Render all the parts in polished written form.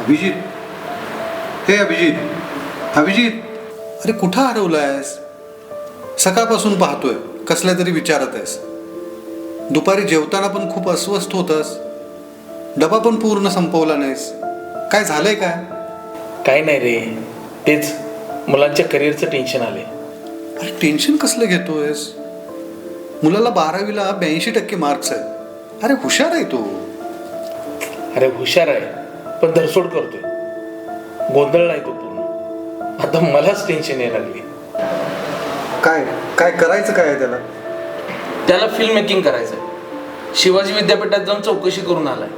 अभिजित, हे अभिजित, अरे कुठं हरवलायस? सकाळपासून पाहतोय कसल्या तरी विचारात आहेस. दुपारी जेवताना पण खूप अस्वस्थ होतास. डबा पण पूर्ण संपवला नाहीस. काय झालंय काय? काय नाही रे, तेच मुलांच्या करिअरचं टेन्शन आले. अरे टेन्शन कसलं घेतोयस? मुलाला 12वीला 82% मार्क्स आहेत. अरे हुशार आहे तो. अरे हुशार आहे, पण धरसोड करतोय. गोंधळ आहे तो पूर्ण. आता मलाच टेन्शन यायला लागली. काय काय करायचं काय आहे त्याला? त्याला फिल्म मेकिंग करायचंय. शिवाजी विद्यापीठात जाऊन चौकशी करून आलाय.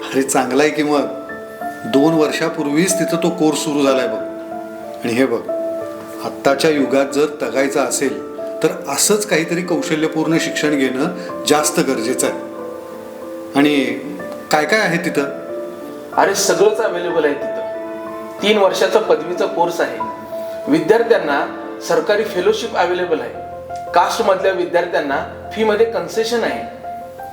अरे चांगला आहे की मग. 2 वर्षापूर्वीच तिथं तो कोर्स सुरू झालाय बघ. आणि हे बघ, आत्ताच्या युगात जर तगायचं असेल तर असंच काहीतरी कौशल्यपूर्ण शिक्षण घेणं जास्त गरजेचं आहे. आणि काय काय आहे तिथं? अरे सगळंच अवेलेबल आहे तिथं. 3 वर्षाचा पदवीचा कोर्स आहे. विद्यार्थ्यांना सरकारी फेलोशिप अवेलेबल आहे. कास्ट मधल्या विद्यार्थ्यांना फी मध्ये कन्सेशन आहे.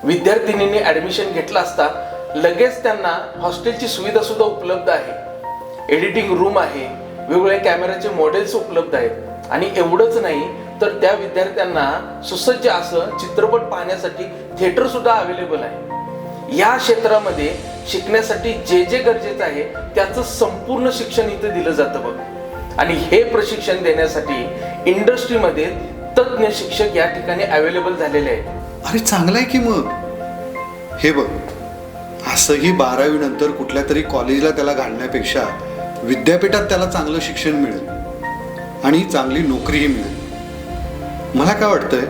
विद्यार्थिनींनी ऍडमिशन घेतला असता लगेच त्यांना हॉस्टेलची सुविधा सुद्धा उपलब्ध आहे. एडिटिंग रूम आहे. वेगवेगळ्या कॅमेऱ्याचे मॉडेल्स उपलब्ध आहेत. आणि एवढंच नाही तर त्या विद्यार्थ्यांना सुसज्ज असं चित्रपट पाहण्यासाठी थिएटर सुद्धा अवेलेबल आहे. या क्षेत्रामध्ये शिकण्यासाठी जे जे गरजेचं आहे त्याचं संपूर्ण शिक्षण इथं दिलं जातं बघ. आणि हे प्रशिक्षण देण्यासाठी इंडस्ट्रीमध्ये तज्ञ शिक्षक या ठिकाणी अवेलेबल झालेले आहेत. अरे चांगलं आहे की मग. हे बघ, असंही 12वी नंतर कुठल्या तरी कॉलेजला त्याला घालण्यापेक्षा विद्यापीठात त्याला चांगलं शिक्षण मिळेल आणि चांगली नोकरीही मिळेल. मला काय वाटतंय,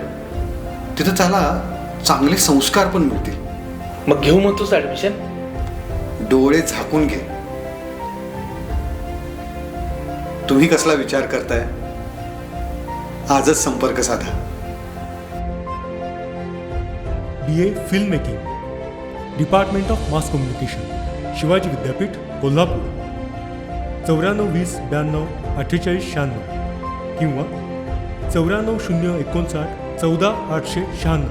तिथं त्याला चांगले संस्कार पण मिळतील. मग घेऊ म्हणतोस ऍडमिशन? डोळे झाकून घे. तुम्ही कसला विचार करताय? आजच संपर्क साधा. BA film making, department of mass communication, Shivaji विद्यापीठ, कोल्हापूर. 94 20 92 48 96 किंवा 94 059 14 896.